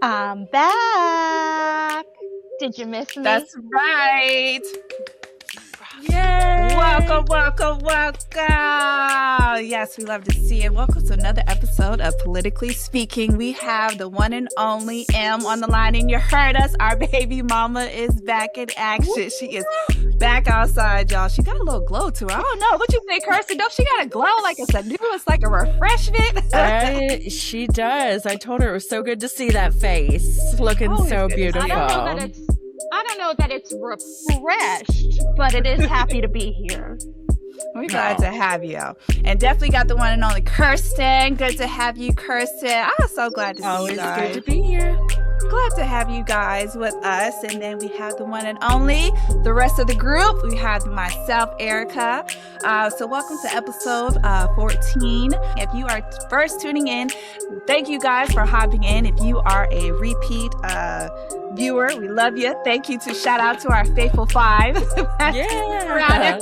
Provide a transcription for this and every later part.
I'm back. Did you miss me? That's right. Yay! Welcome. Yes, we love to see it. Welcome to another episode of Politically Speaking. We have the one and only M on the line, and you heard us. Our baby mama is back in action. She is back outside, y'all. She got a little glow to her. I don't know. What you think, Kirsten? Don't she got a glow like it's a new? It's like a refreshment. She does. I told her it was so good to see that face looking so beautiful. I don't know that it's refreshed, but it is happy to be here. We're glad to have you. And definitely got the one and only Kirsten. Good to have you, Kirsten. I'm so glad to see you guys. Always good to be here. Glad to have you guys with us. And then we have the one and only, the rest of the group. We have myself, Erica. So welcome to episode 14. If you are first tuning in, thank you guys for hopping in. If you are a repeat viewer, we love you. Thank you to shout out to our faithful 5. Yeah.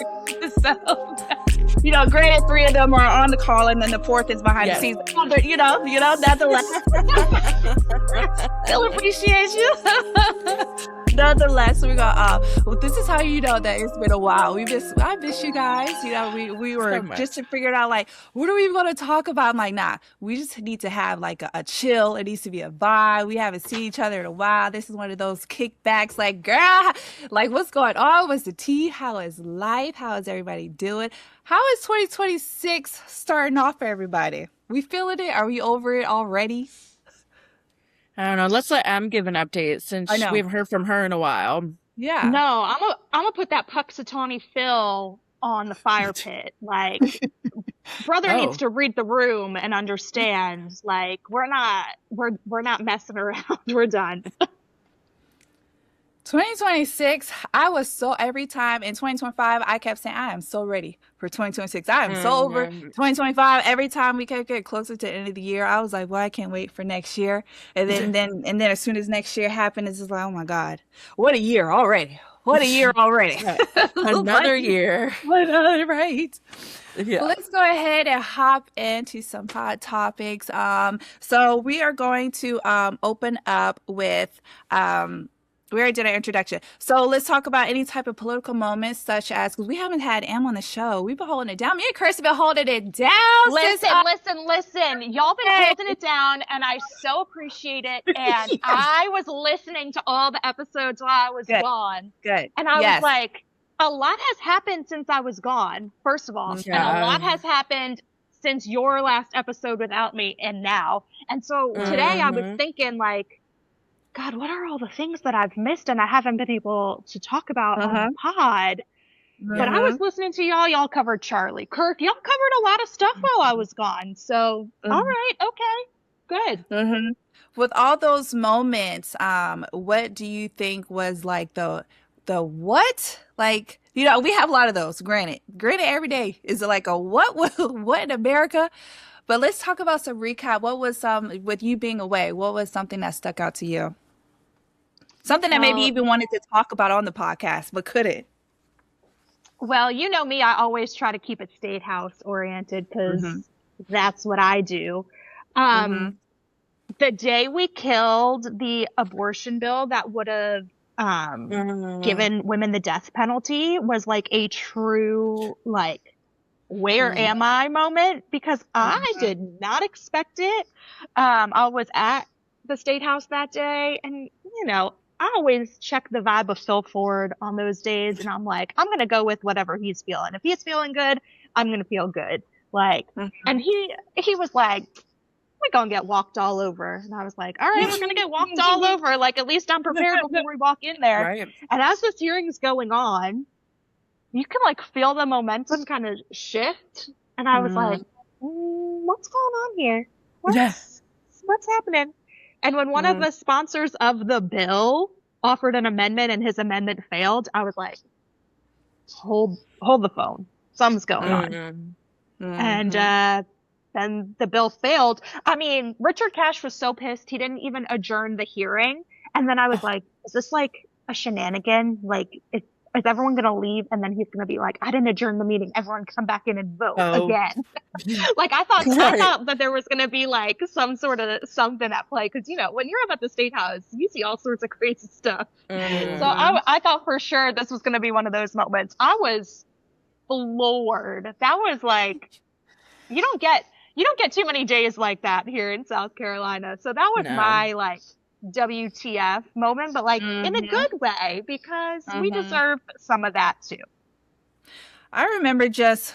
You know, granted, 3 of them are on the call, and then the 4th is behind the scenes. You know, nonetheless, still appreciate you. Nonetheless, we're gonna. Well, this is how you know that it's been a while. I miss you guys. You know, we were just to figure it out. Like, what are we gonna talk about? I'm like, nah, we just need to have like a chill. It needs to be a vibe. We haven't seen each other in a while. This is one of those kickbacks. Like, girl, like what's going on? What's the tea? How is life? How is everybody doing? How is 2026 starting off for everybody? We feeling it? Are we over it already? I don't know. Let's let Em give an update since we haven't heard from her in a while. Yeah. No, I'm gonna put that Puxatawny Phil on the fire pit. Like, brother needs to read the room and understand. Like, we're not messing around. We're done. 2026, I was so, every time in 2025, I kept saying, I am so ready for 2026. I am so over 2025. Every time we kept getting closer to the end of the year, I was like, well, I can't wait for next year. And then as soon as next year happened, it's just like, oh my God, what a year already. What a year already. Another year. Right. Yeah. Well, let's go ahead and hop into some hot topics. So we are going to open up with we already did our introduction. So let's talk about any type of political moments, such as, because we haven't had Em on the show. We've been holding it down. Me and Kirsten been holding it down. Listen. Y'all been holding it down, and I so appreciate it. And I was listening to all the episodes while I was gone. Good. And I was like, a lot has happened since I was gone, first of all. And a lot has happened since your last episode without me and now. And so today I was thinking, like, God, what are all the things that I've missed and I haven't been able to talk about on the pod? But I was listening to y'all. Y'all covered Charlie Kirk. Y'all covered a lot of stuff while I was gone. So, all right. Okay. Good. With all those moments, what do you think was like the what? Like, you know, we have a lot of those. Granted, every day is like a what in America? But let's talk about some recap. What was with you being away? What was something that stuck out to you? Something that maybe you even wanted to talk about on the podcast, but couldn't. Well, you know me. I always try to keep it state house oriented because that's what I do. The day we killed the abortion bill that would have given women the death penalty was like a true, like, where am I moment, because I did not expect it. I was at the State House that day, and, you know, I always check the vibe of Phil Ford on those days, and I'm like, I'm going to go with whatever he's feeling. If he's feeling good, I'm going to feel good. Like, and he was like, we're going to get walked all over. And I was like, all right, we're going to get walked all over. Like, at least I'm prepared before we walk in there. Right. And as this hearing's going on, you can like feel the momentum kind of shift. And I was like, what's going on here? What's happening? And when one of the sponsors of the bill offered an amendment and his amendment failed, I was like, hold the phone. Something's going on. And then the bill failed. I mean, Richard Cash was so pissed he didn't even adjourn the hearing. And then I was like, is this like a shenanigan? Like, is everyone going to leave? And then he's going to be like, I didn't adjourn the meeting. Everyone come back in and vote again. Like, I thought that there was going to be like some sort of something at play. Cause when you're up at the State House, you see all sorts of crazy stuff. So I thought for sure this was going to be one of those moments. I was floored. That was like, you don't get too many days like that here in South Carolina. So that was my like WTF moment, but like in a good way, because we deserve some of that too. I remember just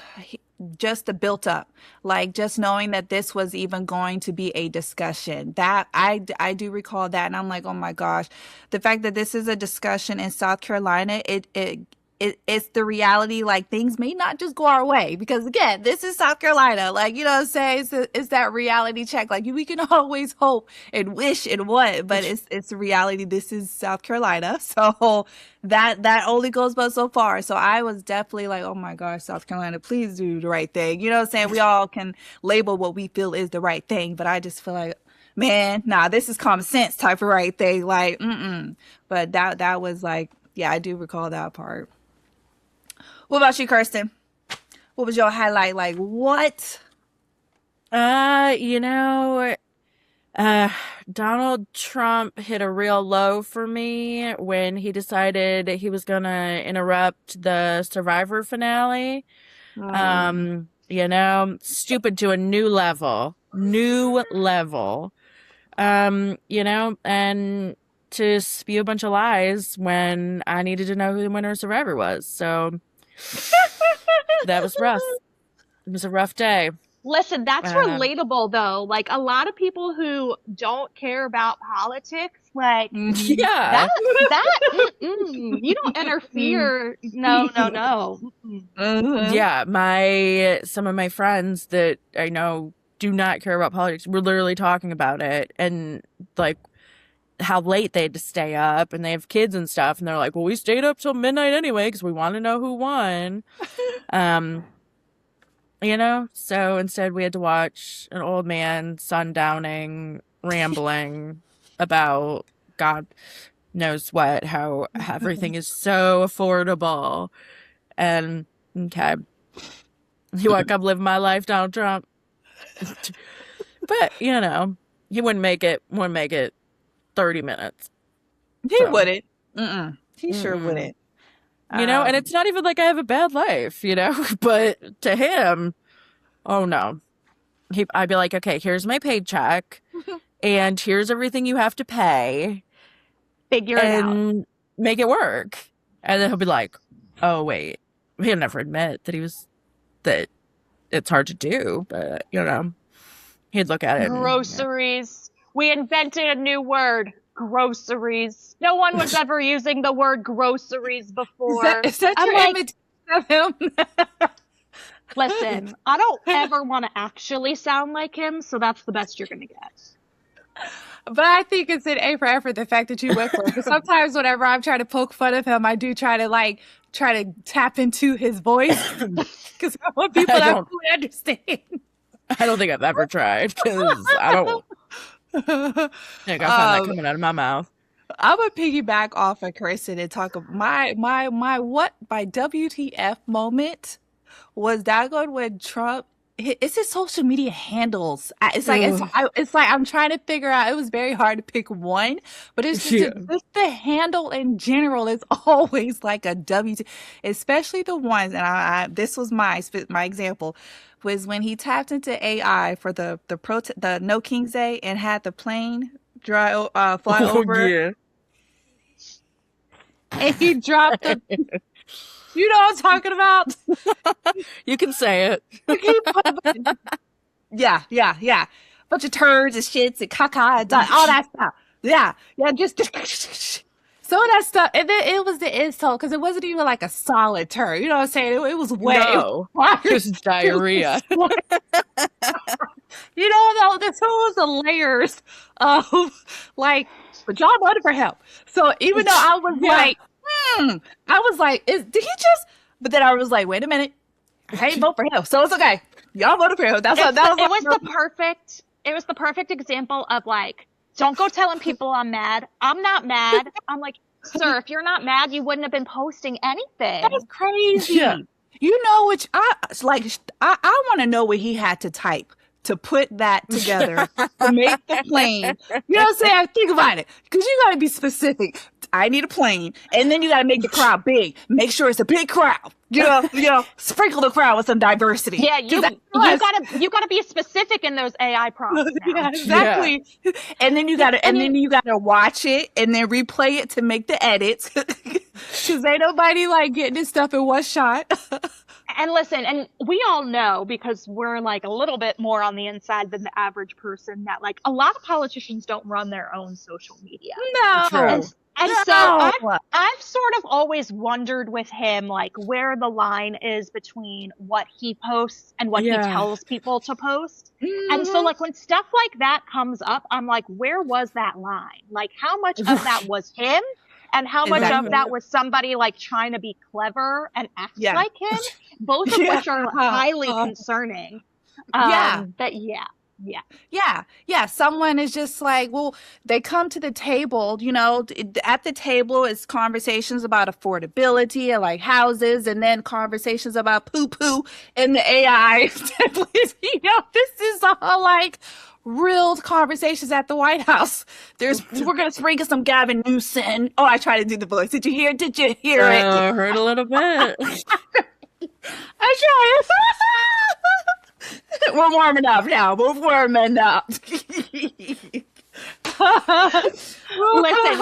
the built up, like just knowing that this was even going to be a discussion. That I do recall that, and I'm like, oh my gosh, the fact that this is a discussion in South Carolina, it's the reality. Like, things may not just go our way, because again, this is South Carolina. Like, you know what I'm saying? It's that reality check. Like, we can always hope and wish and want, but it's the reality. This is South Carolina. So that only goes but so far. So I was definitely like, oh my gosh, South Carolina, please do the right thing. You know what I'm saying? We all can label what we feel is the right thing, but I just feel like, man, nah, this is common sense type of right thing. Like, But that was like, yeah, I do recall that part. What about you, Kirsten? What was your highlight? Like, what? Donald Trump hit a real low for me when he decided he was going to interrupt the Survivor finale. Stupid to a new level. And to spew a bunch of lies when I needed to know who the winner of Survivor was. So that was rough. It was a rough day. Listen, that's relatable though. Like, a lot of people who don't care about politics, like, you don't interfere. No. Yeah, some of my friends that I know do not care about politics were literally talking about it, and like how late they had to stay up, and they have kids and stuff, and they're like, well, we stayed up till midnight anyway because we want to know who won. So instead we had to watch an old man sundowning, rambling about God knows what, how everything is so affordable. And okay, you want to come live my life, Donald Trump? But you wouldn't make it 30 minutes. He wouldn't. He sure wouldn't. And it's not even like I have a bad life, but to him, oh no. I'd be like, okay, here's my paycheck and here's everything you have to pay. Figure it out. Make it work. And then he'll be like, oh wait, he'll never admit that it's hard to do, but he'd look at it. Groceries. We invented a new word. Groceries. No one was ever using the word groceries before. Is that your image of him? Listen, I don't ever want to actually sound like him, so that's the best you're going to get. But I think it's an A for effort, the fact that you went for it. Because sometimes whenever I'm trying to poke fun of him, I do try to tap into his voice. Because I want people to fully understand. I don't think I've ever tried, because I don't think I find that coming out of my mouth. I'm gonna piggyback off of Kirsten and talk about my WTF moment was that one when Trump. It's his social media handles. It's like I'm trying to figure out. It was very hard to pick one, but it's just the handle in general is always like a WTF, especially the ones. And this was my example. Was when he tapped into AI for the No King's Day and had the plane fly over. Yeah. And he dropped the. You know what I'm talking about? You can say it. Yeah. Bunch of turds and shits and caca and all that stuff. Yeah, just some of that stuff. And then it was the insult because it wasn't even like a solid turd. You know what I'm saying? It was way. No, just diarrhea. This was the layers of like, but y'all voted for him. So even though I was I was like, did he just? But then I was like, wait a minute, I didn't vote for him, so it's okay. Y'all voted for him. It was the perfect example of like, don't go telling people I'm mad. I'm not mad. I'm like, sir, if you're not mad, you wouldn't have been posting anything. That's crazy. Yeah. You know, which I want to know what he had to type to put that together to make the plane. You know what I'm saying? Think about it, because you got to be specific. I need a plane, and then you got to make the crowd big. Make sure it's a big crowd. You know, sprinkle the crowd with some diversity. Yeah, you gotta be specific in those AI prompts now. Yeah, exactly. Yeah. And then you gotta watch it and then replay it to make the edits, because ain't nobody like getting this stuff in one shot. And listen, and we all know, because we're like a little bit more on the inside than the average person, that like a lot of politicians don't run their own social media. No. And so I've sort of always wondered with him, like, where the line is between what he posts and what he tells people to post. Mm-hmm. And so, like, when stuff like that comes up, I'm like, where was that line? Like, how much of that was him? And how much of that was somebody, like, trying to be clever and act like him? Both of which are highly concerning. But Yeah. Someone is just like, well, they come to the table, you know, at the table is conversations about affordability and like houses, and then conversations about poo and the AI. You know, this is all like real conversations at the White House. We're going to sprinkle some Gavin Newsom. Oh, I tried to do the voice. Did you hear it? I heard a little bit. I tried. We're warming up now. We're warming up. Listen,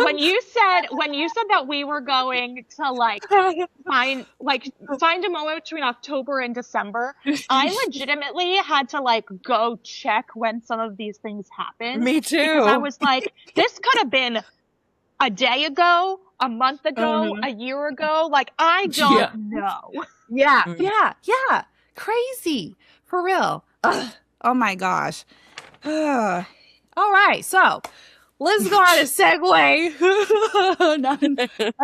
when you said that we were going to like find a moment between October and December, I legitimately had to like go check when some of these things happened. Me too. Because I was like, this could have been a day ago, a month ago, a year ago. Like, I don't know. Yeah. Crazy. For real. Ugh. Oh my gosh. All right. So let's go on a segue.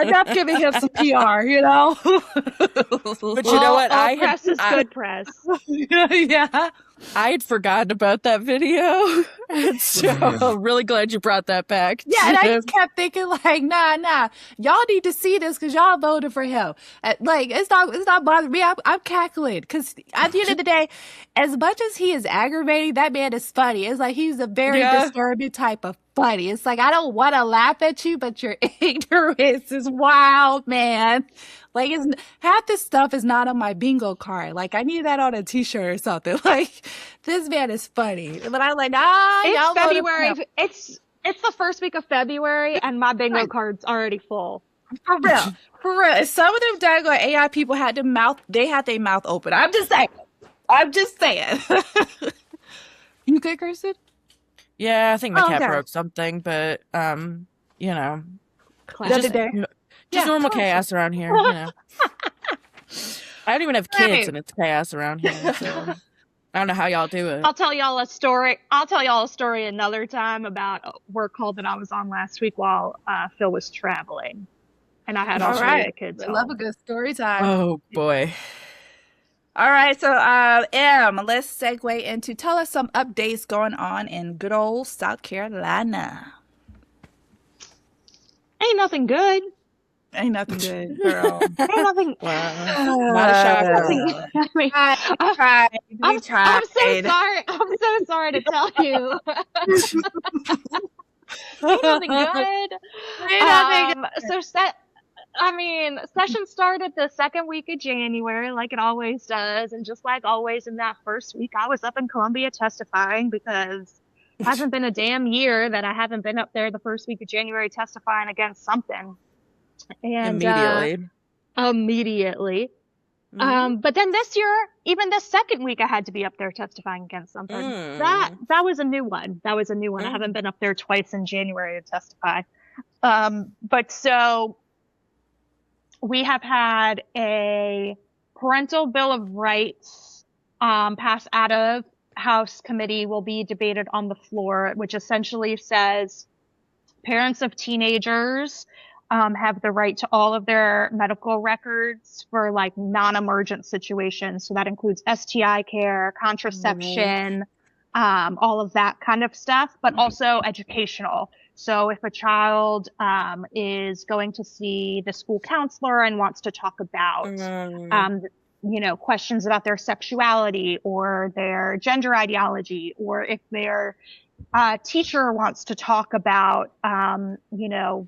Enough giving him some PR, you know? But you know what? Press is good press. Yeah. I had forgotten about that video. And so I'm really glad you brought that back. Yeah, and I just kept thinking like, nah. Y'all need to see this because y'all voted for him. Like, it's not bothering me. I'm cackling because at the end of the day, as much as he is aggravating, that man is funny. It's like he's a very disturbing type of funny. It's like, I don't want to laugh at you, but your ignorance is wild, man. Like, half this stuff is not on my bingo card. Like, I need that on a t-shirt or something. Like, this man is funny. But I'm like, it's February. It's the first week of February, and my bingo card's already full. For real. Some of them daggone AI people had their mouth open. I'm just saying. You good, Kirsten? Yeah, I think my cat broke something, but you know, just normal chaos around here. You know, I don't even have kids, and it's chaos around here. So I don't know how y'all do it. I'll tell y'all a story another time about a work call that I was on last week while Phil was traveling, and I had all three of the kids. I love a good story time. Oh boy. All right, so Em, let's segue into tell us some updates going on in good old South Carolina. Ain't nothing good. Ain't nothing good, girl. Ain't nothing. Not a shocker. I'm so sorry. I'm so sorry to tell you. Ain't nothing good. Session started the second week of January, like it always does, and just like always in that first week, I was up in Columbia testifying because it hasn't been a damn year that I haven't been up there the first week of January testifying against something. And immediately. Mm-hmm. But then this year, even the second week, I had to be up there testifying against something. That was a new one. I haven't been up there twice in January to testify. But so we have had a parental bill of rights passed out of House committee, will be debated on the floor, which essentially says parents of teenagers have the right to all of their medical records for like non-emergent situations. So that includes STI care, contraception, all of that kind of stuff, but also educational. So if a child is going to see the school counselor and wants to talk about, questions about their sexuality or their gender ideology, or if their teacher wants to talk about, Amelia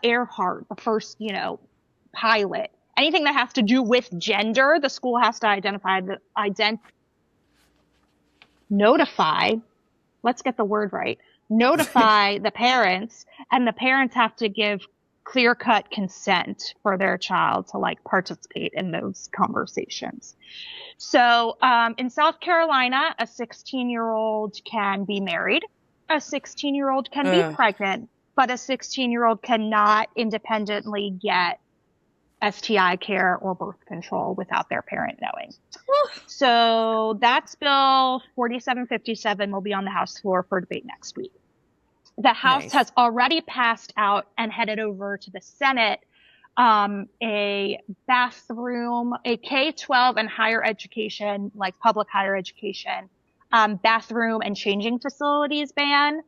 Earhart, the first, pilot, anything that has to do with gender, the school has to notify, let's get the word right, notify the parents, and the parents have to give clear-cut consent for their child to participate in those conversations. So in South Carolina, a 16-year-old can be married, a 16-year-old can be pregnant, but a 16-year-old cannot independently get STI care or birth control without their parent knowing. So that's Bill 4757 will be on the House floor for debate next week. The House has already passed out and headed over to the Senate a bathroom, a K-12 and higher education, like public higher education, bathroom and changing facilities ban.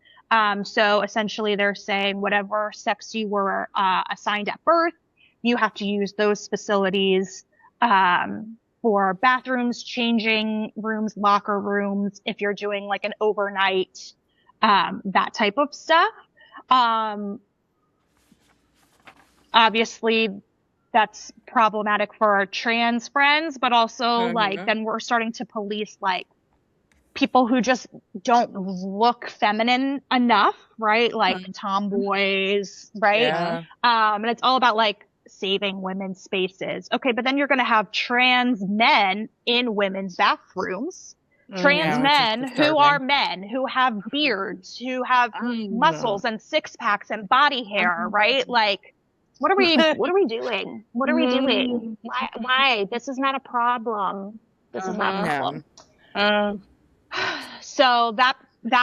So essentially they're saying whatever sex you were assigned at birth, you have to use those facilities for bathrooms, changing rooms, locker rooms, if you're doing like an overnight, that type of stuff. Obviously that's problematic for our trans friends, but also then we're starting to police people who just don't look feminine enough, right? Tomboys, right? Yeah. And it's all about saving women's spaces. Okay, but then you're going to have trans men in women's bathrooms. Trans men who are men, who have beards, who have muscles and six packs and body hair, right? What are we doing? What are we doing? Why? This is not a problem. This is not a problem. So that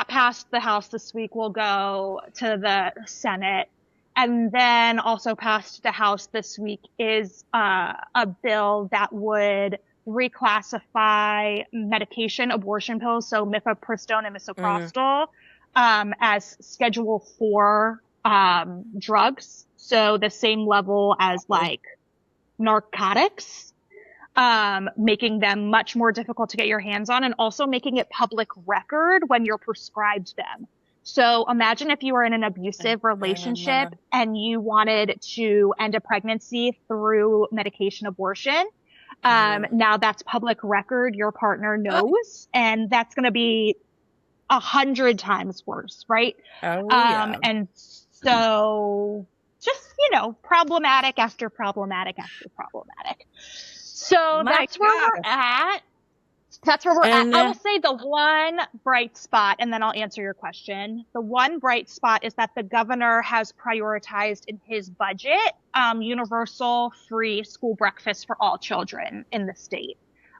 passed the House this week. Will go to the Senate. And then also passed the House this week is a bill that would reclassify medication abortion pills, so mifepristone and misoprostol, as Schedule 4 drugs. So the same level as narcotics, making them much more difficult to get your hands on, and also making it public record when you're prescribed them. So imagine if you were in an abusive relationship and you wanted to end a pregnancy through medication abortion. Now that's public record. Your partner knows, and that's going to be 100 times worse, right? And so just, problematic after problematic after problematic. So that's where we're at. That's where we're at. I will say the one bright spot, and then I'll answer your question. The one bright spot is that the governor has prioritized in his budget universal free school breakfast for all children in the state.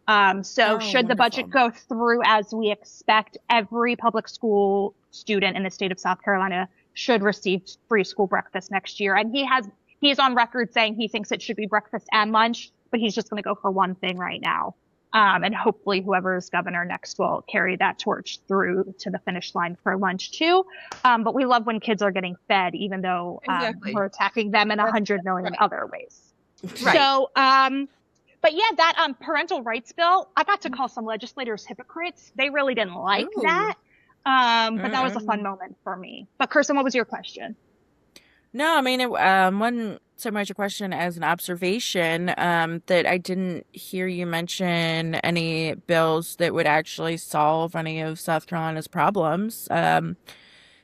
Should the budget go through as we expect, every public school student in the state of South Carolina should receive free school breakfast next year. And he's on record saying he thinks it should be breakfast and lunch, but he's just going to go for one thing right now. And hopefully whoever is governor next will carry that torch through to the finish line for lunch too. But we love when kids are getting fed, even though we're attacking them in 100 million other ways. Right. So, but yeah, that parental rights bill, I got to call some legislators hypocrites. They really didn't like that. But that was a fun moment for me. But Kirsten, what was your question? No, I mean, it wasn't so much a question as an observation, that I didn't hear you mention any bills that would actually solve any of South Carolina's problems.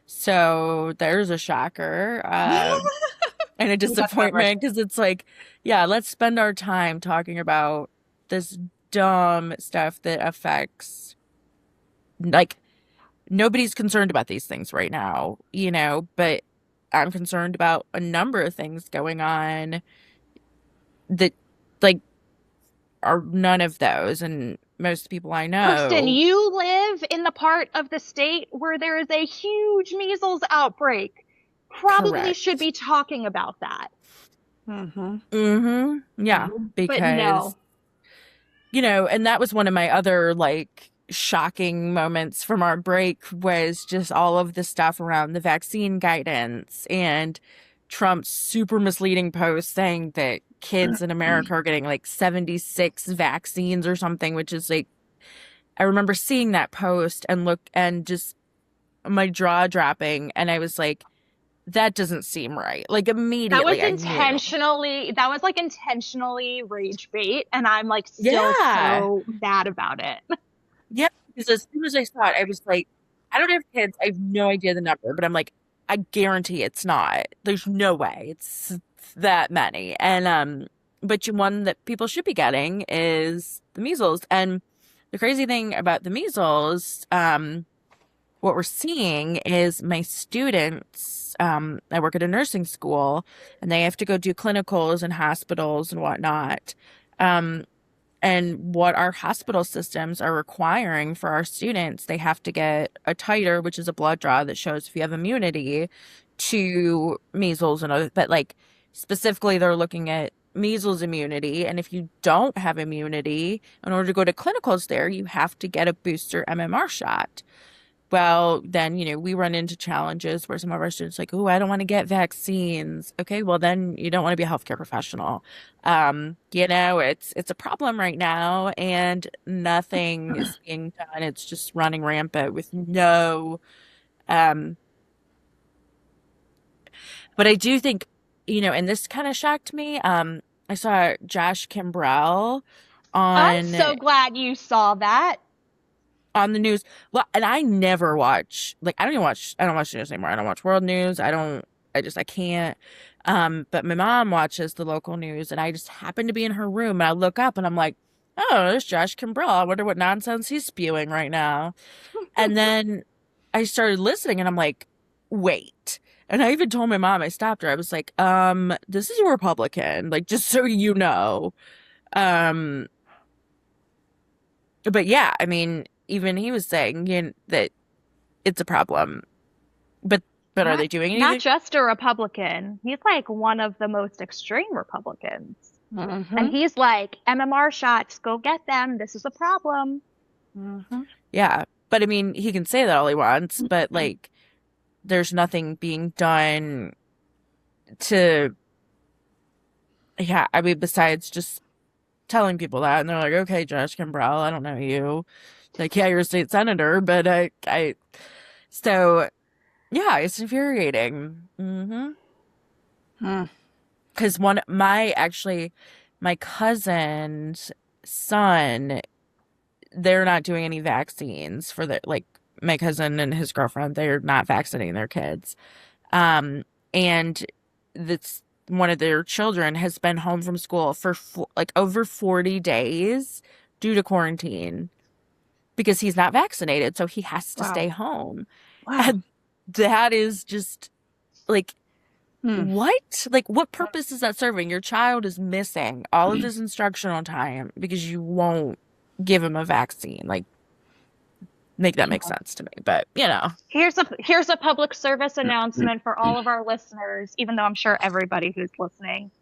So there's a shocker, and a disappointment, because it's let's spend our time talking about this dumb stuff that affects, nobody's concerned about these things right now, but I'm concerned about a number of things going on that are none of those, and most people I know. Kirsten, you live in the part of the state where there is a huge measles outbreak. Probably should be talking about that. Yeah, because, but no. And that was one of my other shocking moments from our break was just all of the stuff around the vaccine guidance and Trump's super misleading post saying that kids in America are getting like 76 vaccines or something, which is like, I remember seeing that post and just my jaw dropping. And I was like, that doesn't seem right. Like immediately. That was like intentionally rage bait. And I'm like still so mad about it. Yeah, because as soon as I saw it, I was like, I don't have kids. I have no idea the number, but I'm like, I guarantee it's not. There's no way it's that many. And but one that people should be getting is the measles. And the crazy thing about the measles, what we're seeing is my students, I work at a nursing school, and they have to go do clinicals in hospitals and whatnot. And what our hospital systems are requiring for our students, they have to get a titer, which is a blood draw that shows if you have immunity to measles and other, but like specifically they're looking at measles immunity. And if you don't have immunity, in order to go to clinicals there, you have to get a booster MMR shot. Well, then, we run into challenges where some of our students are like, oh, I don't want to get vaccines. Okay, well, then you don't want to be a healthcare professional. It's a problem right now and nothing is being done. It's just running rampant with no, but I do think, and this kind of shocked me. I saw Josh Kimbrell I'm so glad you saw that. On the news. Well, and I never watch, like, I don't watch the news anymore. I don't watch world news. I can't. But my mom watches the local news and I just happen to be in her room and I look up and I'm like, oh, there's Josh Kimbrell. I wonder what nonsense he's spewing right now. And then I started listening and I'm like, wait. And I even told my mom, I stopped her. I was like, this is a Republican, like, just so you know. But yeah, I mean, even he was saying that it's a problem. But are they doing anything? Not just a Republican. He's like one of the most extreme Republicans. Mm-hmm. And he's like, MMR shots, go get them. This is a problem. Mm-hmm. Yeah. But I mean, he can say that all he wants, but like, there's nothing being done to, besides just telling people that. And they're like, okay, Josh Kimbrell, I don't know you. Like, yeah, you're a state senator, but so yeah, it's infuriating. Mm-hmm. Because my cousin's son, they're not doing any vaccines for my cousin and his girlfriend, they're not vaccinating their kids. And that's one of their children has been home from school for over 40 days due to quarantine because he's not vaccinated. So he has to stay home. Wow. And that is just like, what? Like, what purpose is that serving? Your child is missing all of this instructional time because you won't give him a vaccine. Like, make that make sense to me. But, Here's a public service announcement for all of our listeners, even though I'm sure everybody who's listening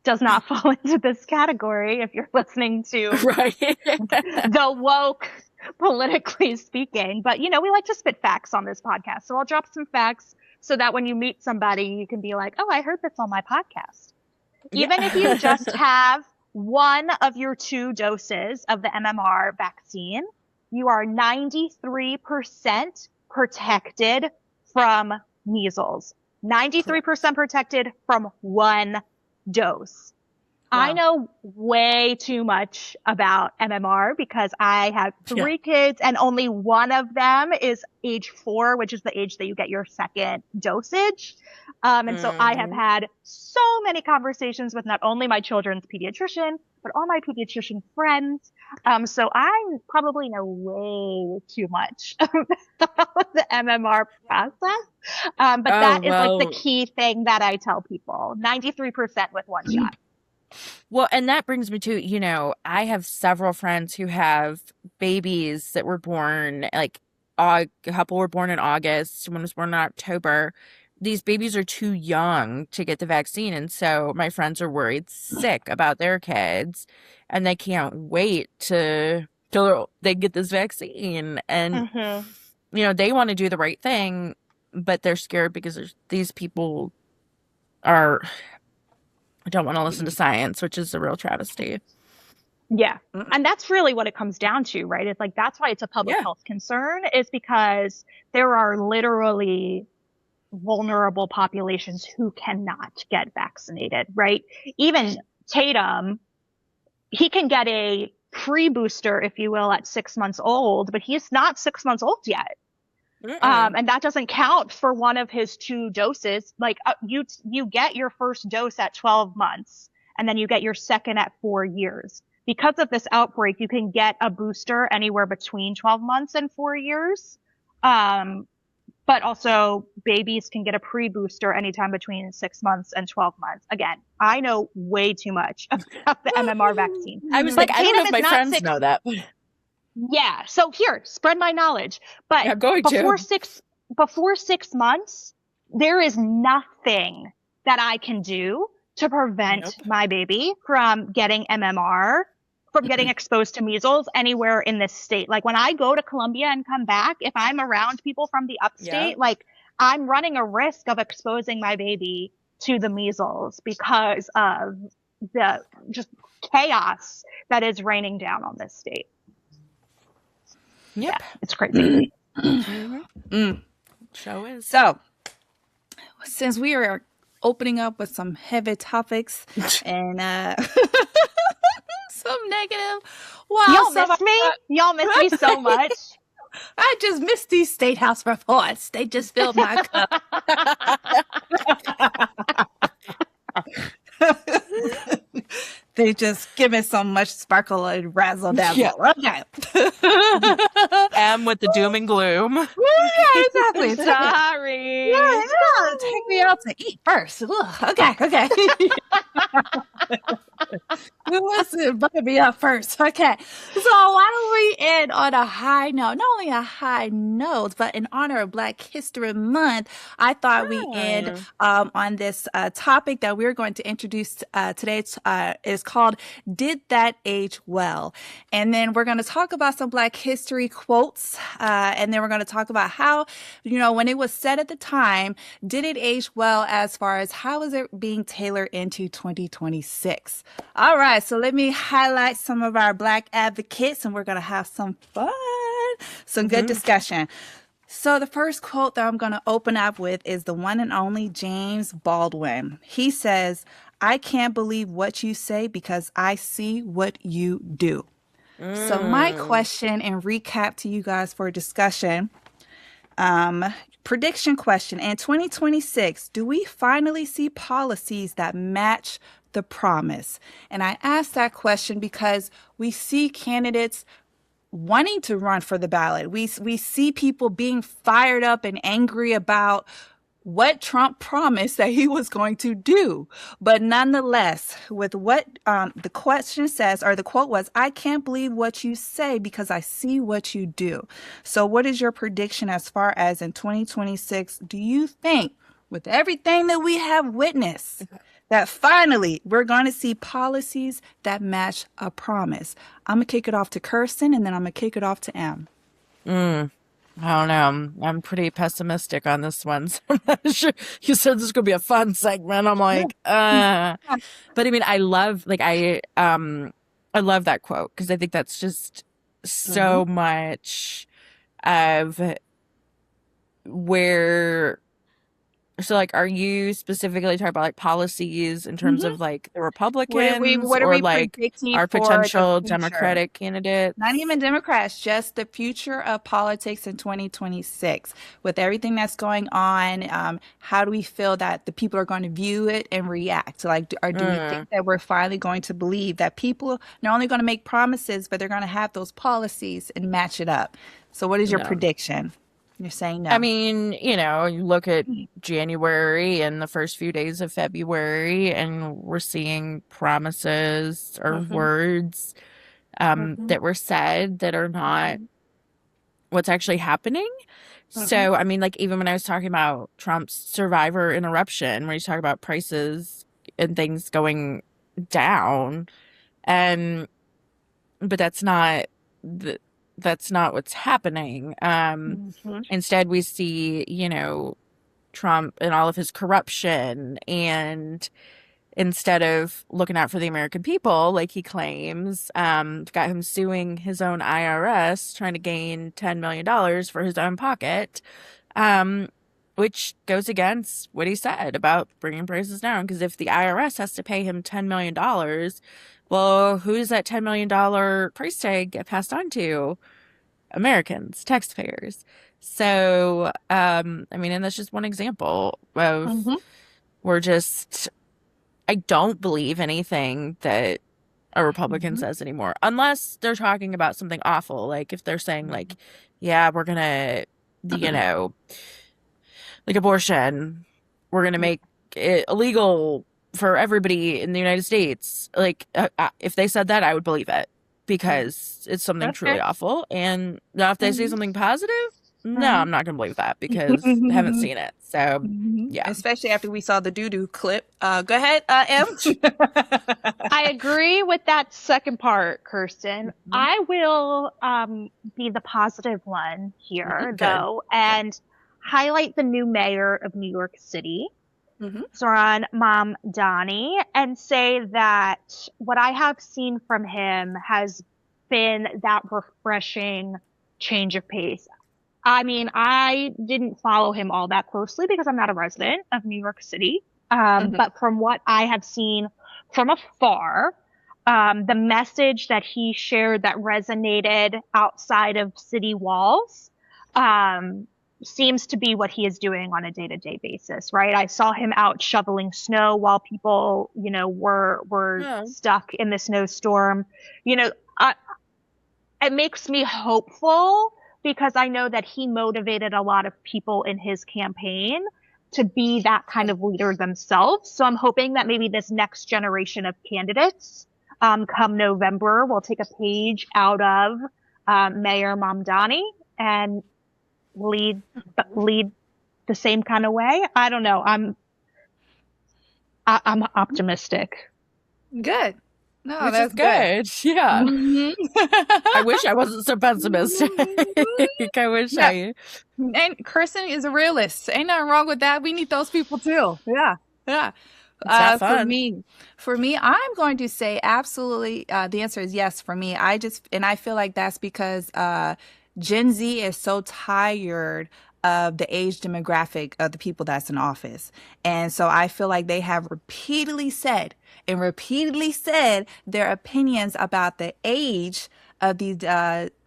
does not fall into this category if you're listening to the woke, politically speaking. But, we like to spit facts on this podcast. So I'll drop some facts so that when you meet somebody, you can be like, oh, I heard this on my podcast. Even if you just have one of your 2 doses of the MMR vaccine, you are 93% protected from measles. 93% protected from 1 dose. Wow. I know way too much about MMR because I have 3 kids and only one of them is age 4, which is the age that you get your second dosage. And so I have had so many conversations with not only my children's pediatrician, but all my pediatrician friends. So I probably know way too much about the MMR process. But that is like the key thing that I tell people. 93% with 1 shot. Well, and that brings me to, I have several friends who have babies that were born, like a couple were born in August, one was born in October. These babies are too young to get the vaccine. And so my friends are worried sick about their kids and they can't wait to till they get this vaccine. And, you know, they want to do the right thing, but they're scared because these people don't want to listen to science, which is a real travesty. Yeah. And that's really what it comes down to, right? It's like, that's why it's a public health concern, is because there are literally vulnerable populations who cannot get vaccinated, right? Even Tatum, he can get a pre-booster, if you will, at 6 months old, but he's not 6 months old yet. And that doesn't count for one of his 2 doses. Like you get your first dose at 12 months, and then you get your second at 4 years. Because of this outbreak, you can get a booster anywhere between 12 months and 4 years. But also babies can get a pre-booster anytime between 6 months and 12 months. Again, I know way too much about the MMR vaccine. I was like, I don't know if my friends know that. Yeah. So here, spread my knowledge. But I'm going before 6 months, there is nothing that I can do to prevent my baby from getting MMR, from getting exposed to measles anywhere in this state. Like when I go to Colombia and come back, if I'm around people from the upstate, like I'm running a risk of exposing my baby to the measles because of the just chaos that is raining down on this state. Yep. Yeah, it's crazy. Show is. So, since we are opening up with some heavy topics and some negative, y'all miss me. Y'all miss me so much. I just miss these State House reports. They just filled my cup. They just give me so much sparkle and razzle dazzle. Yeah. Okay. M with the doom and gloom. Yeah, exactly. Sorry. Yeah, take me out to eat first. Ugh, okay. Who wants to bucket me up first? Okay. So why don't we end on a high note? Not only a high note, but in honor of Black History Month, I thought we end on this topic that we're going to introduce today. Is called Did That Age Well? And then we're going to talk about some Black history quotes. And then we're going to talk about how, when it was said at the time, did it age well as far as how is it being tailored into 2026? All right, so let me highlight some of our Black advocates and we're going to have some fun, some good discussion. So the first quote that I'm going to open up with is the one and only James Baldwin. He says, "I can't believe what you say because I see what you do." So my question and recap to you guys for discussion, prediction question, in 2026, do we finally see policies that match the promise? And I ask that question because we see candidates wanting to run for the ballot. We see people being fired up and angry about what Trump promised that he was going to do. But nonetheless, with what the question says, or the quote was, "I can't believe what you say because I see what you do." So what is your prediction as far as in 2026? Do you think, with everything that we have witnessed, that finally we're going to see policies that match a promise? I'm going to kick it off to Kirsten, and then I'm going to kick it off to Em. I don't know. I'm pretty pessimistic on this one. So I'm not sure. You said this is going to be a fun segment. I'm like, But I mean, I love that quote because I think that's just so much of where. So, like, are you specifically talking about, like, policies in terms of, like, the Republicans what are or, we like, predicting our for potential the future? Democratic candidates? Not even Democrats, just the future of politics in 2026. With everything that's going on, how do we feel that the people are going to view it and react? Like, do we think that we're finally going to believe that people are not only going to make promises, but they're going to have those policies and match it up? So what is your prediction? You're saying no. I mean, you look at January and the first few days of February, and we're seeing promises or words that were said that are not what's actually happening. So, I mean, like, even when I was talking about Trump's survivor interruption, where he's talking about prices and things going down, but that's not that's not what's happening. Instead, we see, Trump and all of his corruption, and instead of looking out for the American people, like he claims, got him suing his own IRS, trying to gain $10 million for his own pocket, which goes against what he said about bringing prices down. Because if the IRS has to pay him $10 million, well, who does that $10 million price tag get passed on to? Americans, taxpayers. So, and that's just one example of I don't believe anything that a Republican says anymore, unless they're talking about something awful. Like if they're saying like, yeah, we're going to, like abortion, we're going to make it illegal for everybody in the United States. Like if they said that, I would believe it because it's something truly awful. And now if they say something positive, no, I'm not going to believe that because I haven't seen it. So, yeah. Especially after we saw the doo-doo clip. Go ahead, Em. I agree with that second part, Kirsten. I will be the positive one here, though, and highlight the new mayor of New York City, Zoran Mamdani, and say that what I have seen from him has been that refreshing change of pace. I mean, I didn't follow him all that closely because I'm not a resident of New York City. But from what I have seen from afar, the message that he shared that resonated outside of city walls, seems to be what he is doing on a day-to-day basis, right? I saw him out shoveling snow while people, were stuck in the snowstorm. It makes me hopeful because I know that he motivated a lot of people in his campaign to be that kind of leader themselves. So I'm hoping that maybe this next generation of candidates, come November, will take a page out of Mayor Mamdani and lead the same kind of way. I don't know. I'm optimistic. Good. No, which that's is good. Yeah. I wish I wasn't so pessimistic. I wish I. And Kirsten is a realist. Ain't nothing wrong with that. We need those people too. Yeah. For me, I'm going to say absolutely. The answer is yes for me. I feel like that's because Gen Z is so tired of the age demographic of the people that's in office. And so I feel like they have repeatedly said their opinions about the age of these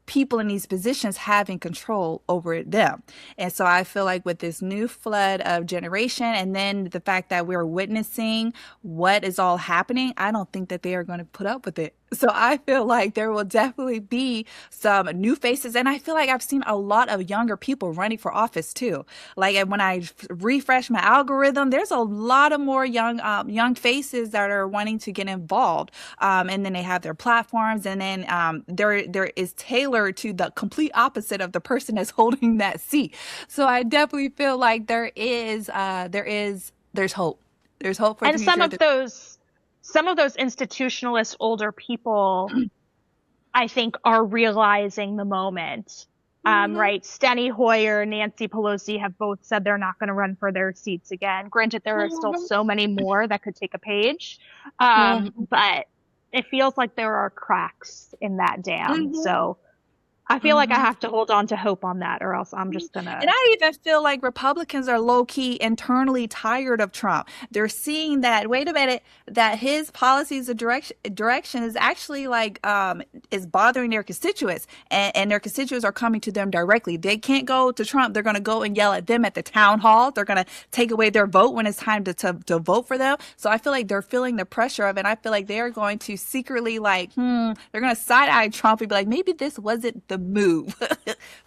people in these positions having control over them. And so I feel like with this new flood of generation and then the fact that we're witnessing what is all happening, I don't think that they are going to put up with it. So I feel like there will definitely be some new faces. And I feel like I've seen a lot of younger people running for office too. Like when I refresh my algorithm, there's a lot of more young faces that are wanting to get involved. And then they have their platforms, and then there is tailored to the complete opposite of the person that's holding that seat. So I definitely feel like there's hope. There's hope for the future. And some of those institutionalist older people, I think, are realizing the moment, right? Steny Hoyer, Nancy Pelosi have both said they're not going to run for their seats again. Granted, there are still so many more that could take a page, but it feels like there are cracks in that dam. So I feel like I have to hold on to hope on that, or else I'm just going to... And I even feel like Republicans are low-key internally tired of Trump. They're seeing that, wait a minute, that his policies of direction is actually is bothering their constituents. And their constituents are coming to them directly. They can't go to Trump. They're going to go and yell at them at the town hall. They're going to take away their vote when it's time to vote for them. So I feel like they're feeling the pressure of it. And I feel like they're going to secretly they're going to side-eye Trump and be like, maybe this wasn't the move. So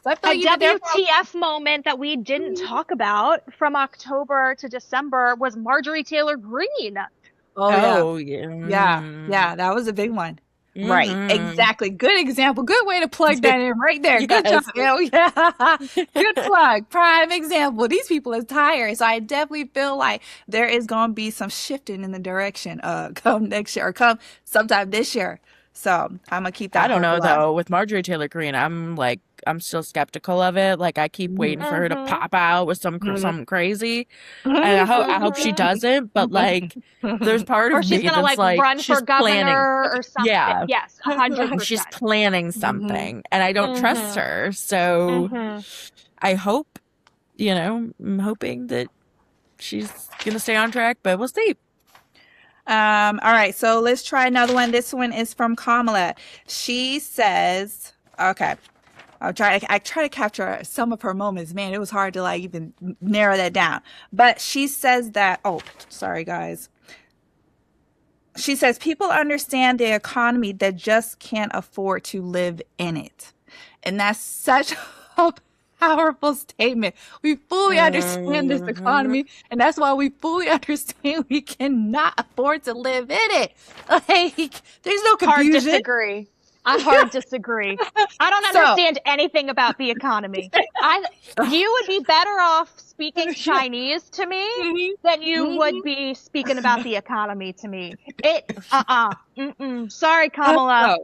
I feel like a WTF moment that we didn't talk about from October to December was Marjorie Taylor Greene. Yeah, that was a big one. Right, exactly. Good example. Good way to plug that in right there. Yes. Good job. Yeah. Good plug. Prime example. These people are tired. So I definitely feel like there is going to be some shifting in the direction come next year or come sometime this year. So I'm gonna keep that. I don't know though. With Marjorie Taylor Greene, I'm still skeptical of it. Like I keep waiting for her to pop out with something crazy, and I hope she doesn't. But like, there's part or of she's me gonna that's like like run she's for governor planning. or something. Yeah, Yes, 100%. she's planning something, and I don't trust her. So I hope, I'm hoping that she's gonna stay on track, but we'll see. All right, so let's try another one. This one is from Kamala. She says, okay, I try to capture some of her moments. Man, it was hard to like even narrow that down. But she says that, oh, sorry guys. She says people understand the economy that just can't afford to live in it. And that's such a powerful statement. We fully understand this economy, and that's why we fully understand we cannot afford to live in it. Like, there's no confusion. Hard disagree. I hard disagree. I don't understand anything about the economy. You would be better off speaking Chinese to me than you would be speaking about the economy to me. Sorry, Kamala.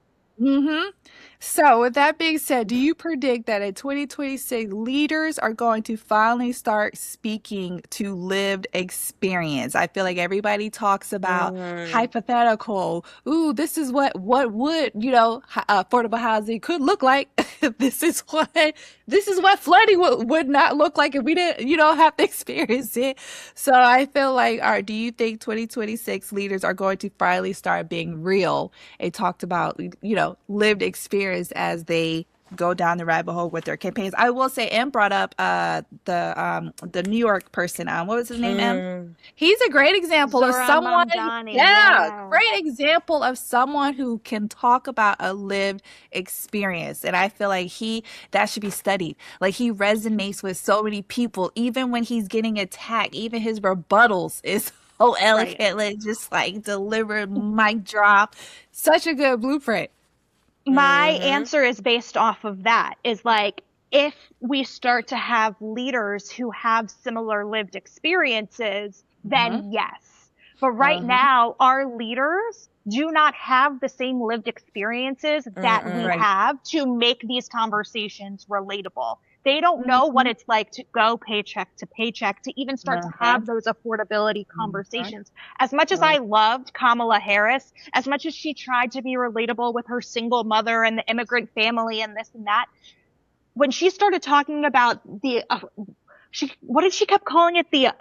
So with that being said, do you predict that in 2026 leaders are going to finally start speaking to lived experience? I feel like everybody talks about hypothetical. Ooh, this is what would, affordable housing could look like. This is what flooding would not look like if we didn't, have to experience it. So I feel like, do you think 2026 leaders are going to finally start being real and talked about, lived experience as they go down the rabbit hole with their campaigns? I will say, M brought up the New York person. What was his name? M. He's a great example of someone. Great example of someone who can talk about a lived experience, and I feel like that should be studied. Like, he resonates with so many people, even when he's getting attacked. Even his rebuttals is so eloquently just like delivered, mic drop. Such a good blueprint. My answer is based off of that, is like, if we start to have leaders who have similar lived experiences, then yes. But right now, our leaders do not have the same lived experiences that we have to make these conversations relatable. They don't know what it's like to go paycheck to paycheck, to even start to have those affordability conversations. As much as I loved Kamala Harris, as much as she tried to be relatable with her single mother and the immigrant family and this and that, when she started talking about what did she kept calling it? The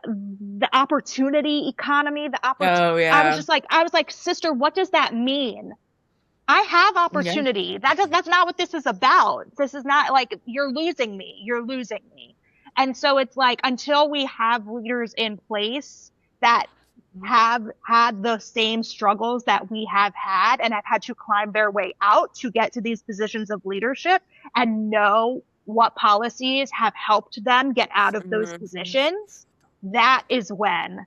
opportunity economy, I was like, sister, what does that mean? I have opportunity. That's not what this is about. This is not like, you're losing me. And so it's like, until we have leaders in place that have had the same struggles that we have had and have had to climb their way out to get to these positions of leadership and know what policies have helped them get out of those positions, that is when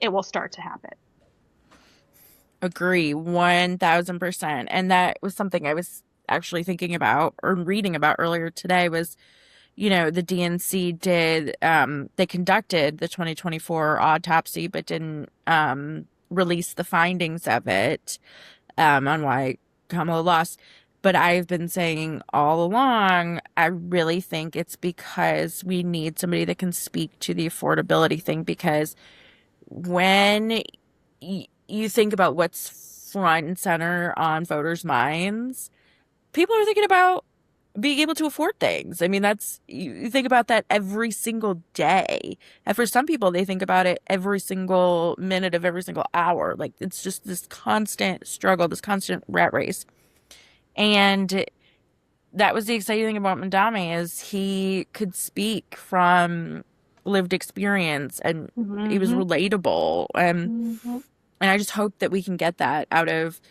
it will start to happen. Agree 1000%. And that was something I was actually thinking about or reading about earlier today was, the DNC they conducted the 2024 autopsy, but didn't release the findings of it on why Kamala lost. But I've been saying all along, I really think it's because we need somebody that can speak to the affordability thing, because when you think about what's front and center on voters' minds, people are thinking about being able to afford things. I mean, you think about that every single day. And for some people, they think about it every single minute of every single hour. Like, it's just this constant struggle, this constant rat race. And that was the exciting thing about Mandami, is he could speak from lived experience, and he was relatable. And I just hope that we can get that out of.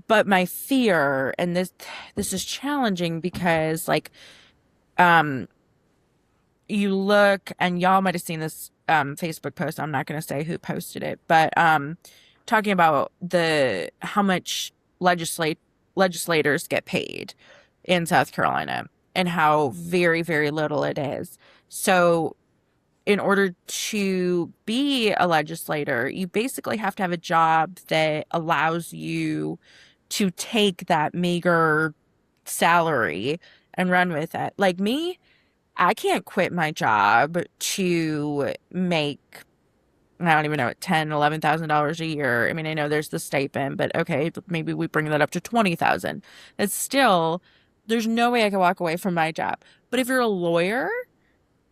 But my fear, and this is challenging because, like, you look, and y'all might have seen this Facebook post. I'm not going to say who posted it, but talking about how much legislators get paid in South Carolina, and how very, very little it is. So in order to be a legislator, you basically have to have a job that allows you to take that meager salary and run with it. Like me, I can't quit my job to make, I don't even know, $10,000-$11,000 a year. I mean, I know there's the stipend, but okay, maybe we bring that up to 20,000. It's still, there's no way I can walk away from my job. But if you're a lawyer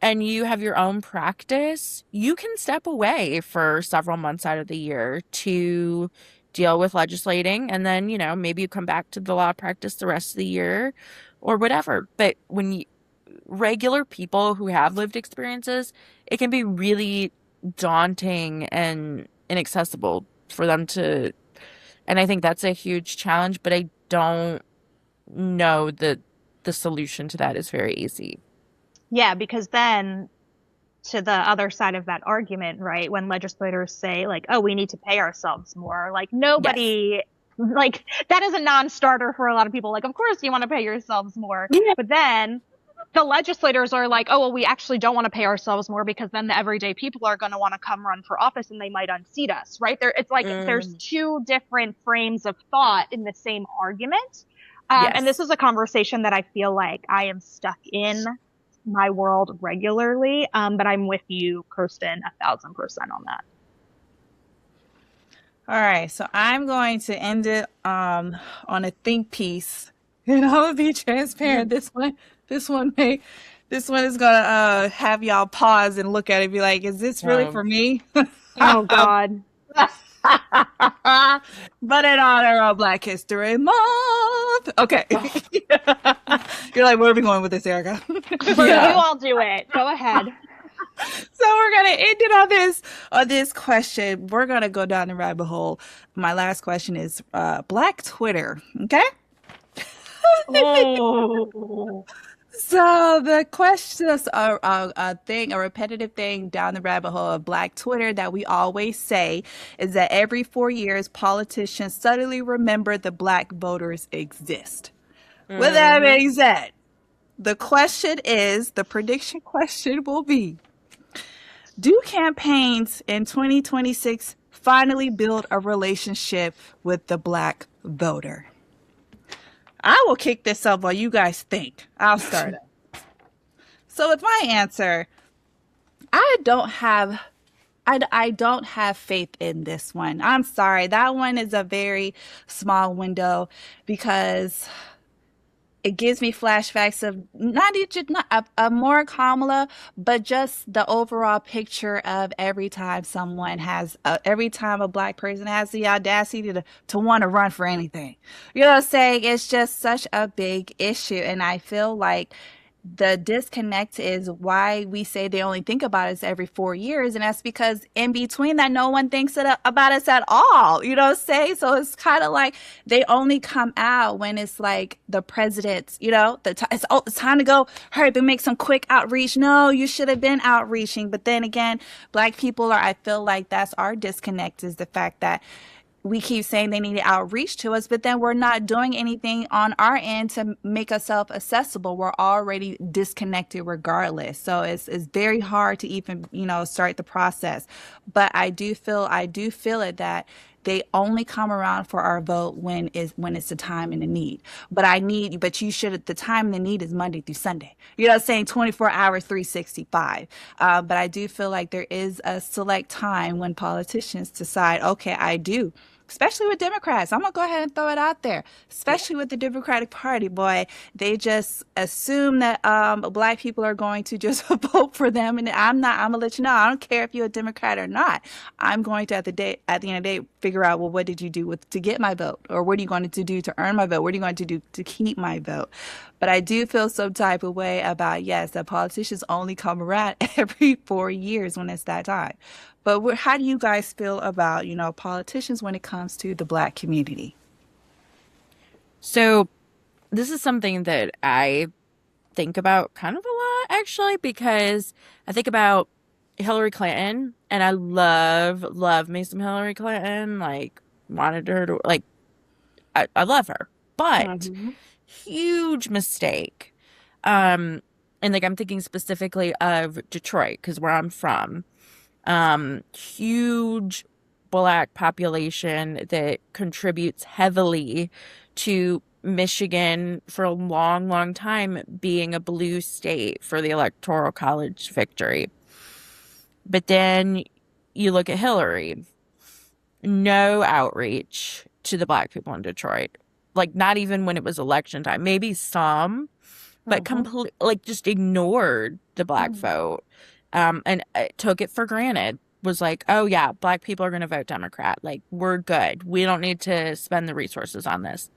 and you have your own practice, you can step away for several months out of the year to deal with legislating, and then, maybe you come back to the law practice the rest of the year or whatever. But when regular people who have lived experiences, it can be really daunting and inaccessible for them to, and I think that's a huge challenge, but I don't know that the solution to that is very easy. Yeah, because then to the other side of that argument, right, when legislators say like, oh, we need to pay ourselves more, like nobody, like that is a non-starter for a lot of people. Like, of course you want to pay yourselves more, but then the legislators are like, oh, well, we actually don't want to pay ourselves more because then the everyday people are going to want to come run for office and they might unseat us, right? It's like there's two different frames of thought in the same argument. And this is a conversation that I feel like I am stuck in my world regularly. But I'm with you, Kirsten, 1,000% on that. All right. So I'm going to end it on a think piece, and I'm going to be transparent. This one is gonna have y'all pause and look at it and be like, is this really for me? Oh God. But in honor of Black History Month. Okay. You're like, where are we going with this, Erica? You all do it. Go ahead. So we're gonna end it on this question. We're gonna go down the rabbit hole. My last question is Black Twitter. Okay. Oh. So the question is a repetitive thing down the rabbit hole of Black Twitter that we always say is that every 4 years, politicians suddenly remember the Black voters exist. With that being said, the prediction question will be, do campaigns in 2026 finally build a relationship with the Black voter? I will kick this up while you guys think. I'll start it. So with my answer, I don't have faith in this one. I'm sorry. That one is a very small window because it gives me flashbacks of not more Kamala, but just the overall picture of every time a Black person has the audacity to want to run for anything. You know what I'm saying? It's just such a big issue. And I feel like the disconnect is why we say they only think about us every 4 years. And that's because in between that, no one thinks about us at all. You know what I'm saying? So it's kind of like they only come out when it's like the president's, it's time to go, hurry up and make some quick outreach. No, you should have been outreaching. But then again, Black people I feel like that's our disconnect, is the fact that we keep saying they need to outreach to us, but then we're not doing anything on our end to make ourselves accessible. We're already disconnected regardless. So it's very hard to even, start the process. But I do feel it that they only come around for our vote when it's the time and the need. But the time and the need is Monday through Sunday. You know what I'm saying? 24 hours, 365. But I do feel like there is a select time when politicians decide, okay, I do. Especially with Democrats. I'm going to go ahead and throw it out there. Especially with the Democratic Party, boy. They just assume that Black people are going to just vote for them. And I'm going to let you know, I don't care if you're a Democrat or not. I'm going to, at the end of the day, figure out, well, what did you do to get my vote? Or what are you going to do to earn my vote? What are you going to do to keep my vote? But I do feel some type of way about, yes, that politicians only come around every 4 years when it's that time. But how do you guys feel about, politicians when it comes to the Black community? So this is something that I think about kind of a lot, actually, because I think about Hillary Clinton, and I love me some Hillary Clinton, like wanted her to, like, I love her, but huge mistake. And like, I'm thinking specifically of Detroit, because where I'm from, huge Black population that contributes heavily to Michigan for a long, long time being a blue state for the Electoral College victory. But then you look at Hillary, no outreach to the Black people in Detroit. Like, not even when it was election time. Maybe some, but just ignored the Black vote. And took it for granted. Was like, oh yeah, Black people are going to vote Democrat. Like, we're good. We don't need to spend the resources on this.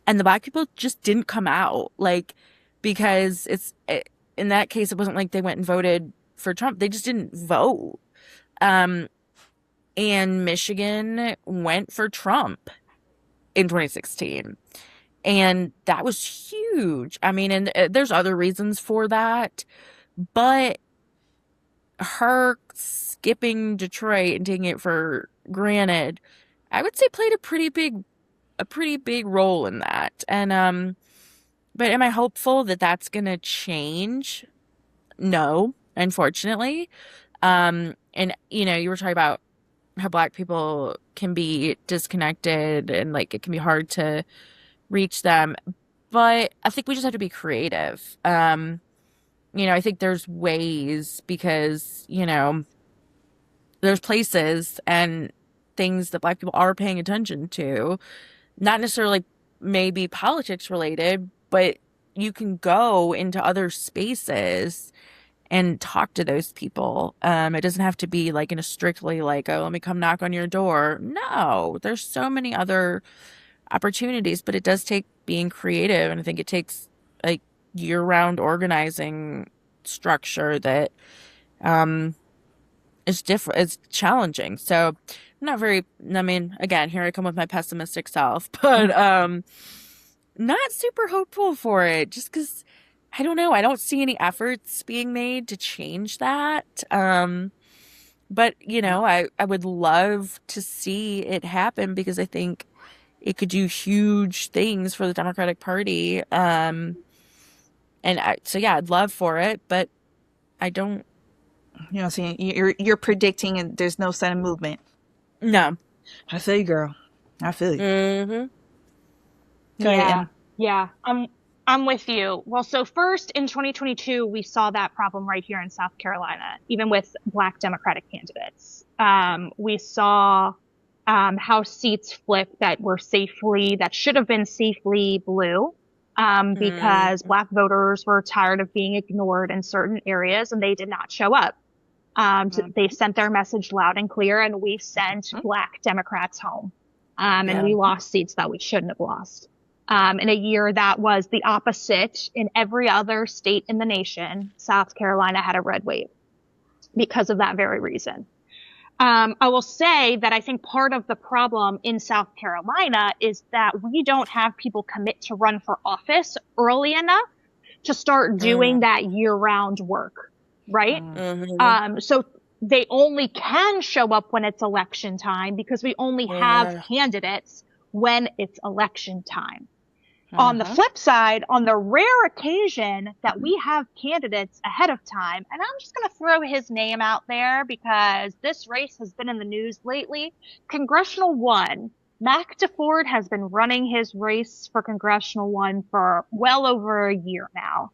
And the Black people just didn't come out. Like, because in that case, it wasn't like they went and voted for Trump. They just didn't vote. And Michigan went for Trump in 2016. And that was huge. I mean, and there's other reasons for that. But her skipping Detroit and taking it for granted, I would say played a pretty big role in that. And but am I hopeful that that's gonna change? No, unfortunately. And you know, you were talking about how Black people can be disconnected and like it can be hard to reach them, but I think we just have to be creative. You know, I think there's ways because, you know, there's places and things that Black people are paying attention to, not necessarily maybe politics related, but you can go into other spaces and talk to those people. It doesn't have to be like in a strictly like, oh, let me come knock on your door. No, there's so many other opportunities, but it does take being creative. And I think it takes like year-round organizing structure that is different. It's challenging. So I'm not very, I mean, again, here I come with my pessimistic self, but not super hopeful for it just because I don't know. I don't see any efforts being made to change that. But, you know, I would love to see it happen because I think it could do huge things for the Democratic Party. So yeah, I'd love for it, but I don't. You know, see, you're predicting and there's no sign of movement. No. I feel you, girl. I feel you. Mm-hmm. Yeah. I'm with you. Well, so first in 2022, we saw that problem right here in South Carolina, even with Black Democratic candidates. We saw how seats flipped that should have been safely blue. Because Black voters were tired of being ignored in certain areas and they did not show up. They sent their message loud and clear and we sent Black Democrats home. And we lost seats that we shouldn't have lost. In a year that was the opposite in every other state in the nation, South Carolina had a red wave because of that very reason. I will say that I think part of the problem in South Carolina is that we don't have people commit to run for office early enough to start doing that year-round work, right? So they only can show up when it's election time because we only have candidates when it's election time. On the flip side, on the rare occasion that we have candidates ahead of time, and I'm just going to throw his name out there because this race has been in the news lately. Congressional 1, Mac DeFord has been running his race for Congressional 1 for well over a year now.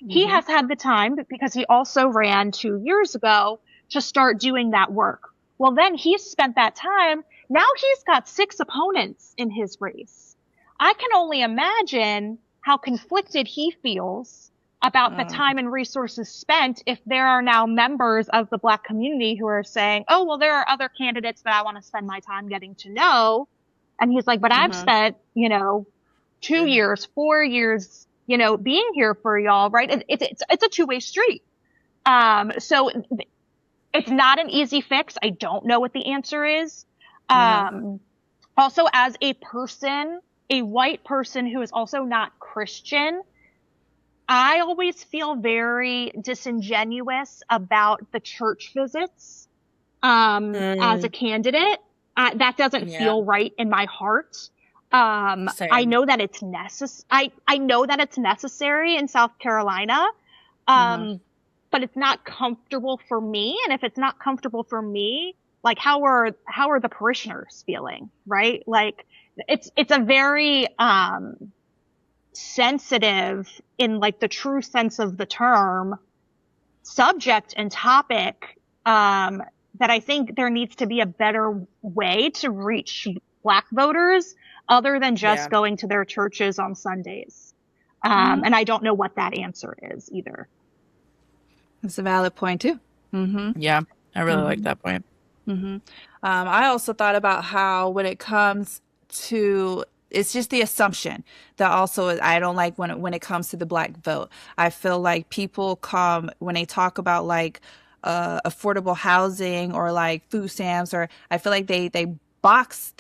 He has had the time because he also ran 2 years ago to start doing that work. Well, then he's spent that time. Now he's got 6 opponents in his race. I can only imagine how conflicted he feels about the time and resources spent if there are now members of the Black community who are saying, oh, well, there are other candidates that I want to spend my time getting to know. And he's like, but I've spent, 2 years, 4 years, being here for y'all, right? It's a two-way street. So it's not an easy fix. I don't know what the answer is. Also, as a white person who is also not Christian, I always feel very disingenuous about the church visits as a candidate. That doesn't feel right in my heart. I know that it's I know that it's necessary in South Carolina, but it's not comfortable for me. And if it's not comfortable for me, like, how are the parishioners feeling, right? Like, it's a very, sensitive, in like the true sense of the term, subject and topic, that I think there needs to be a better way to reach Black voters other than just going to their churches on Sundays. And I don't know what that answer is either. That's a valid point too. Yeah, I really like that point. I also thought about how when it comes to, it's just the assumption that also I don't like when it comes to the Black vote. I feel like people when they talk about like affordable housing or like food stamps, or I feel like they box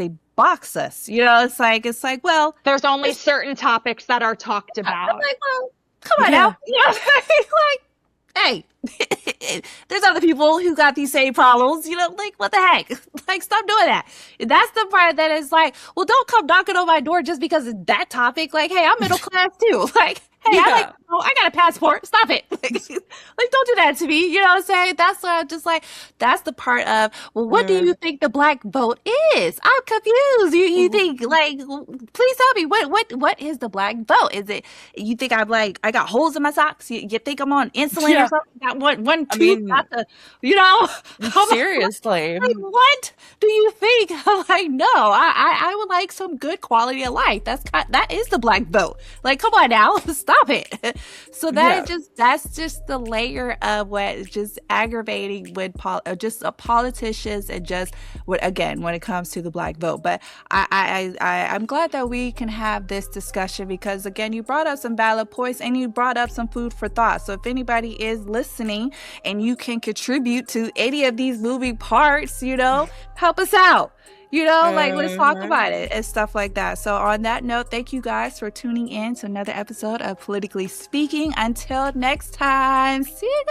us. You know, it's like, well, there's only certain topics that are talked about. I'm like, well, come on now. You know, like, hey, there's other people who got these same problems, you know, like, what the heck? Like, stop doing that. That's the part that is like, well, don't come knocking on my door just because of that topic. Like, hey, I'm middle class too. Like, hey, I got a passport. Stop it. Like, don't do that to me. You know what I'm saying? That's what I'm just like, that's the part of, well, what do you think the Black vote is? I'm confused. You think, like, please tell me, what is the Black vote? Is it, you think I'm like, I got holes in my socks? You think I'm on insulin or something? Got one tooth, you know? Seriously. Like, what do you think? I'm like, no, I would like some good quality of life. That is the Black vote. Like, come on now. Stop it. So that's just the layer of what is just aggravating with just politicians, and just when it comes to the Black vote. But I'm glad that we can have this discussion, because again, you brought up some valid points and you brought up some food for thought. So if anybody is listening and you can contribute to any of these moving parts, you know, help us out. You know, like, let's talk about it and stuff like that. So on that note, thank you guys for tuning in to another episode of Politically Speaking. Until next time, see you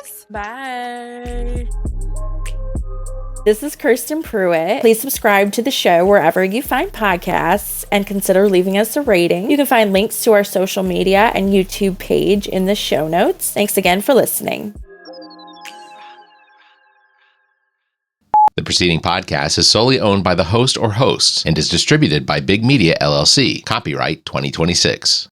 guys. Bye. This is Kirsten Pruitt. Please subscribe to the show wherever you find podcasts and consider leaving us a rating. You can find links to our social media and YouTube page in the show notes. Thanks again for listening. The preceding podcast is solely owned by the host or hosts and is distributed by Big Media LLC. Copyright 2026.